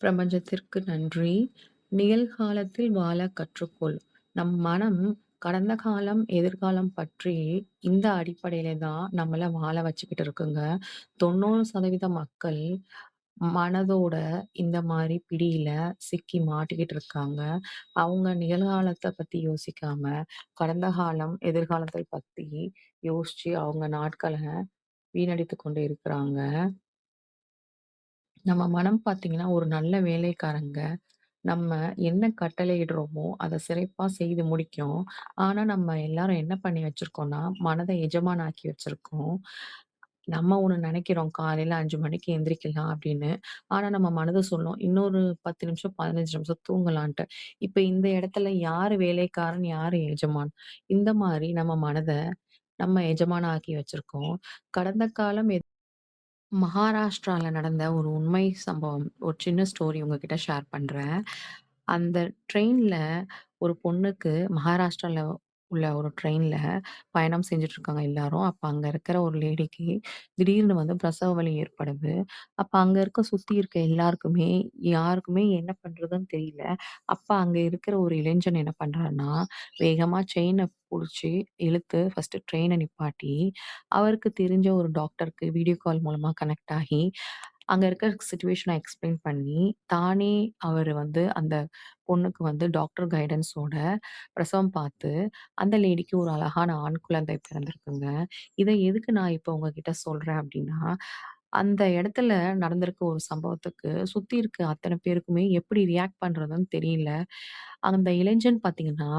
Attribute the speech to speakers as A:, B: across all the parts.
A: பிரபஞ்சத்திற்கு நன்றி. நிகழ்காலத்தில் வாழ கற்றுக்கொள். நம் மனம் கடந்த காலம், எதிர்காலம் பற்றி இந்த அடிப்படையில தான் நம்மள வாழ வச்சுக்கிட்டு இருக்குங்க. 90% மக்கள் மனதோட இந்த மாரி பிடியில சிக்கி மாட்டிக்கிட்டு இருக்காங்க. அவங்க நிகழ்காலத்த பத்தி யோசிக்காம, கடந்த காலம், எதிர்காலத்தை பத்தி யோசிச்சு அவங்க நாட்கள வீணடித்துக் கொண்டு இருக்கிறாங்க. நம்ம மனம் பார்த்தீங்கன்னா, ஒரு நல்ல வேலைக்காரங்க. நம்ம என்ன கட்டளையிடுறோமோ, அத சிறப்பா செய்து முடிக்கும். ஆனா, நம்ம எல்லாரும் என்ன பண்ணி வச்சிருக்கோம்னா, மனத எஜமானாக்கி வச்சிருக்கோம். நம்ம ஒண்ணு நெனைக்கிறோம், காலையில 5 மணிக்கு எந்திரிக்கலாம் அப்படின்னு. ஆனா, நம்ம மனது சொல்லும், இன்னொரு 10 நிமிஷம், 15 நிமிஷம் தூங்கலான்ட்டு. இப்ப இந்த இடத்துல யாரு வேலைக்காரன், யாரு எஜமான்? இந்த மாரி நம்ம மனத நம்ம எஜமானா ஆக்கி வச்சிருக்கோம். கடந்த காலம் மகாராஷ்டிரால நடந்த ஒரு உண்மை சம்பவம். ஒரு சின்ன ஸ்டோரி உங்ககிட்ட ஷேர் பண்றேன். அந்த ட்ரெயின்ல ஒரு பொண்ணுக்கு மகாராஷ்டிரால உள்ள ஒரு ட்ரெயின்ல பயணம் செஞ்சுட்ருக்காங்க எல்லாரும். அப்ப அங்க இருக்கிற ஒரு லேடிக்கு திடீர்னு வந்து பிரசவ வலி ஏற்படுது. அப்ப அங்க சுத்தி இருக்க எல்லாருக்குமே, யாருக்குமே என்ன பண்றதுன்னு தெரியல. அப்ப அங்க இருக்கிற ஒரு இளைஞன் என்ன பண்றாருன்னா, வேகமா செயின புடிச்சு இழுத்து ஃபர்ஸ்ட்டு ட்ரெயின நிப்பாட்டி, அவருக்கு தெரிஞ்ச ஒரு டாக்டருக்கு வீடியோ கால் மூலமா கனெக்ட் ஆகி, அங்க இருக்க சிச்சுவேஷன எக்ஸ்பிளைன் பண்ணி, தானே அவரு வந்து அந்த பொண்ணுக்கு வந்து டாக்டர் கைடன்ஸோட பிரசவம் பார்த்து, அந்த லேடிக்கு ஒரு அழகான ஆண் குழந்தை பிறந்திருக்குங்க. இத எதுக்கு நான் இப்ப உங்ககிட்ட சொல்றேன் அப்டின்னா, அந்த இடத்துல நடந்திருக்க ஒரு சம்பவத்துக்கு சுத்தி இருக்க அத்தன பேருக்குமே எப்படி ரியாக்ட் பண்றதுன்னு தெரியல. அந்த இளைஞன் பார்த்தீங்கன்னா,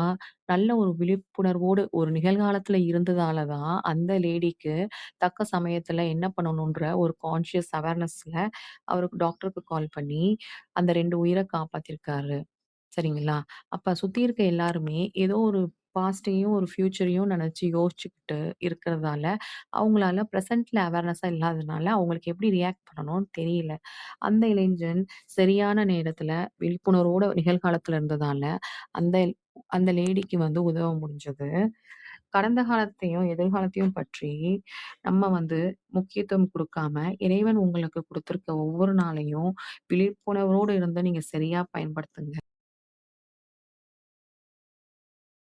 A: நல்ல ஒரு விழிப்புணர்வோடு ஒரு நிகழ்காலத்துல இருந்ததால தான், அந்த லேடிக்கு தக்க சமயத்துல என்ன பண்ணணுன்ற ஒரு கான்ஷியஸ் அவேர்னஸ்ல அவருக்கு டாக்டருக்கு கால் பண்ணி, அந்த 2 உயிர காப்பாத்தியிருக்காரு. சரிங்களா? அப்ப சுத்தி இருக்க எல்லாருமே ஏதோ ஒரு பாஸ்ட்டையும், ஒரு ஃபியூச்சரையும் நெனச்சு யோசிச்சுக்கிட்டு இருக்கிறதால, அவங்களால பிரசன்ட்ல அவேர்னஸா இல்லாதனால, அவங்களுக்கு எப்படி ரியாக்ட் பண்ணணும்னு தெரியல. அந்த இளைஞன் சரியான நேரத்துல விழிப்புணர்வோட நிகழ்காலத்துல இருந்ததால, அந்த அந்த லேடிக்கு வந்து உதவ முடிஞ்சது. கடந்த காலத்தையும், எதிர்காலத்தையும் பற்றி நம்ம வந்து முக்கியத்துவம் குடுக்காம, இறைவன் உங்களுக்கு குடுத்திருக்க ஒவ்வொரு நாளையும் விழிப்புணர்வோடு இருந்து நீங்க சரியா பயன்படுத்துங்க.